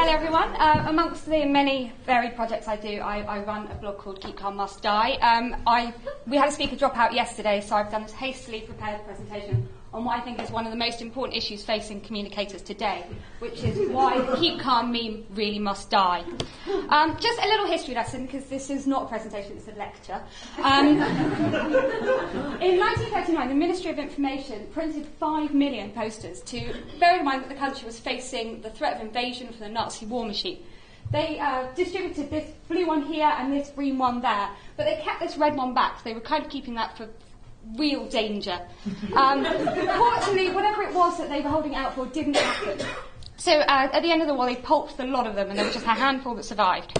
there, everyone. Amongst the many varied projects I do, I run a blog called Keep Calm Must Die. We had a speaker drop out yesterday, so I've done this hastily prepared presentation on what I think is one of the most important issues facing communicators today, which is why the Keep Calm meme really must die. Just a little history lesson, because this is not a presentation, it's a lecture. In 1939, the Ministry of Information printed 5 million posters to bear in mind that the country was facing the threat of invasion from the Nazi war machine. They distributed this blue one here and this green one there, but they kept this red one back. They were kind of keeping that for real danger. Fortunately, whatever it was that they were holding out for didn't happen. So at the end of the war, they pulped a lot of them, and there was just a handful that survived.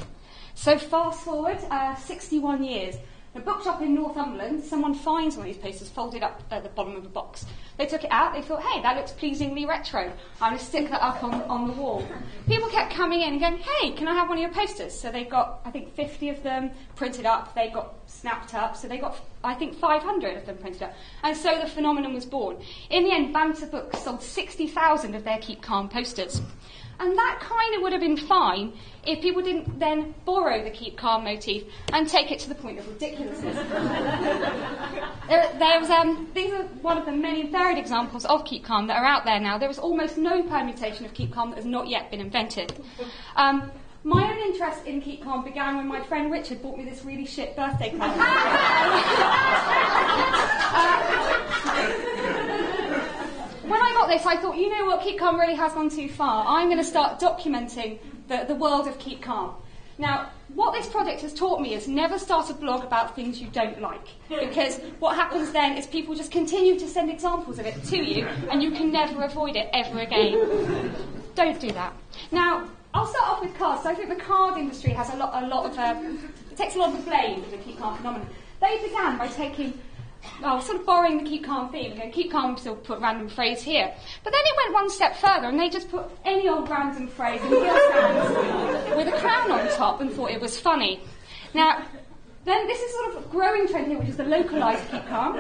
So fast forward 61 years. In a bookshop in Northumberland, someone finds one of these posters folded up at the bottom of a box. They took it out, they thought, hey, that looks pleasingly retro. I'm going to stick that up on the wall. People kept coming in and going, hey, can I have one of your posters? So they got, I think, 50 of them printed up. They got snapped up. So they got, I think, 500 of them printed up. And so the phenomenon was born. In the end, Banter Books sold 60,000 of their Keep Calm posters. And that kind of would have been fine if people didn't then borrow the Keep Calm motif and take it to the point of ridiculousness. These are one of the many varied examples of Keep Calm that are out there now. There is almost no permutation of Keep Calm that has not yet been invented. My own interest in Keep Calm began when my friend Richard bought me this really shit birthday card. When I got this, I thought, you know what, Keep Calm really has gone too far. I'm going to start documenting the world of Keep Calm. Now, what this project has taught me is never start a blog about things you don't like, because what happens then is people just continue to send examples of it to you, and you can never avoid it ever again. Don't do that. Now, I'll start off with cards. So I think the card industry has a lot of it takes a lot of the blame for the Keep Calm phenomenon. They began by sort of borrowing the Keep Calm theme, and Keep Calm still put random phrase here. But then it went one step further, and they just put any old random phrase in gilt hands with a crown on top and thought it was funny. Now, then this is sort of a growing trend here, which is the localised Keep Calm.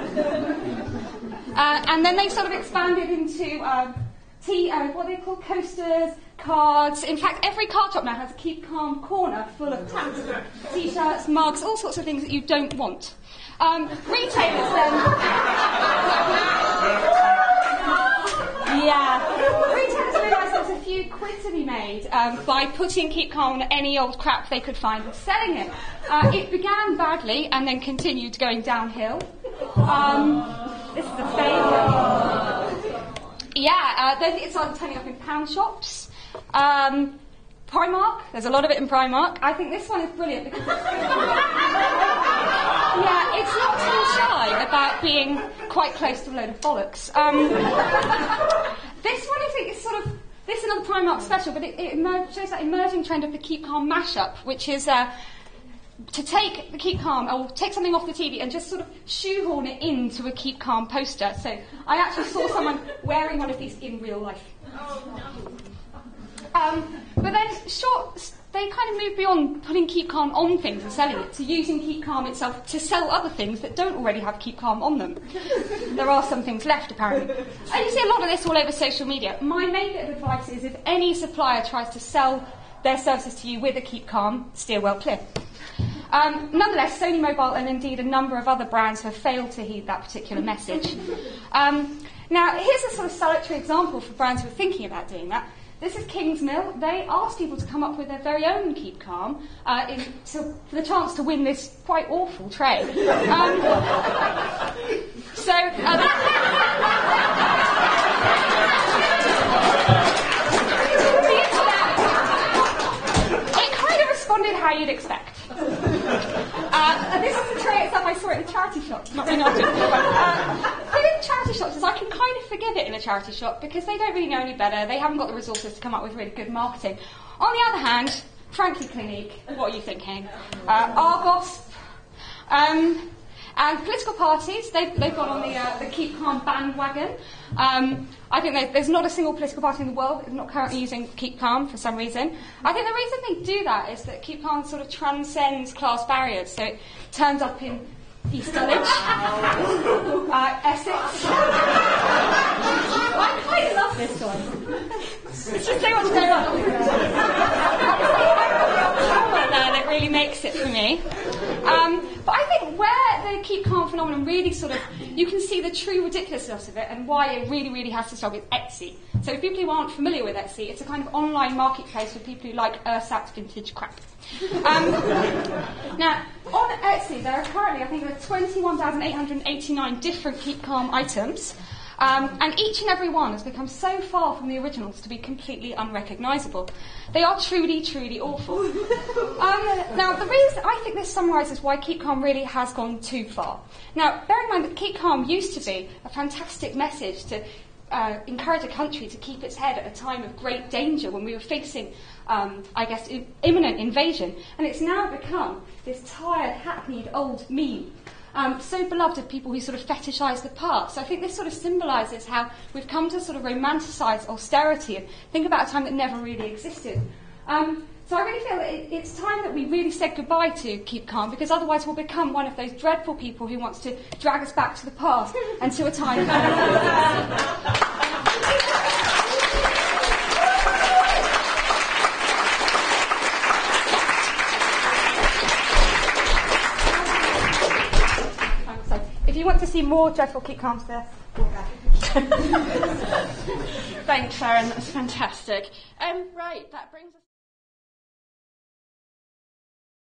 And then they sort of expanded into what they call coasters, cards. In fact, every card shop now has a Keep Calm corner full of tags, T-shirts, mugs, all sorts of things that you don't want. Retailers then... Retailers realised there was a few quid to be made by putting Keep Calm on any old crap they could find and selling it. It began badly and then continued going downhill. This is the favourite. Then it started turning up in pound shops. Primark, there's a lot of it in Primark. I think this one is brilliant because it's not too shy about being quite close to a load of bollocks. This one I think is this is another Primark special, but it shows that emerging trend of the Keep Calm mashup, which is to take the Keep Calm, or take something off the TV and just sort of shoehorn it into a Keep Calm poster. So I actually saw someone wearing one of these in real life. But then they kind of moved beyond putting Keep Calm on things and selling it to using Keep Calm itself to sell other things that don't already have Keep Calm on them. There are some things left, apparently. And you see a lot of this all over social media. My main bit of advice is if any supplier tries to sell their services to you with a Keep Calm, steer well clear. Nonetheless, Sony Mobile and indeed a number of other brands have failed to heed that particular message. Now, here's a sort of salutary example for brands who are thinking about doing that. This is Kingsmill. They asked people to come up with their very own Keep Calm for the chance to win this quite awful tray. It kind of responded how you'd expect. This is the tray itself. I saw it in a charity shop. Not very often. The thing in charity shops is I can kind of forgive it in a charity shop because they don't really know any better. They haven't got the resources to come up with really good marketing. On the other hand, frankly, Clinique, what are you thinking? Argos, and political parties, they've gone on the Keep Calm bandwagon. I think there's not a single political party in the world that's not currently using Keep Calm for some reason. I think the reason they do that is that Keep Calm sort of transcends class barriers. So it turns up in East Dulwich, Essex. I quite love this one. Let's just say what's going on. That really makes it for me. But I think where the keep calm phenomenon really sort of, you can see the true ridiculousness of it and why it really, really has to stop is Etsy. So for people who aren't familiar with Etsy, it's a kind of online marketplace for people who like ersatz vintage crap. Now, on Etsy, there are currently, I think there are 21,889 different keep calm items. And each and every one has become so far from the originals to be completely unrecognisable. They are truly, truly awful. Now, the reason I think this summarises why Keep Calm really has gone too far. Now, bear in mind that Keep Calm used to be a fantastic message to encourage a country to keep its head at a time of great danger when we were facing, imminent invasion. And it's now become this tired, hackneyed old meme. So beloved of people who sort of fetishise the past. So I think this sort of symbolises how we've come to sort of romanticise austerity and think about a time that never really existed. So I really feel that it's time that we really said goodbye to Keep Calm, because otherwise we'll become one of those dreadful people who wants to drag us back to the past and to a time If you want to see more dreadful Keep Calms there, Thanks, Sharon. That's fantastic. Right, that brings us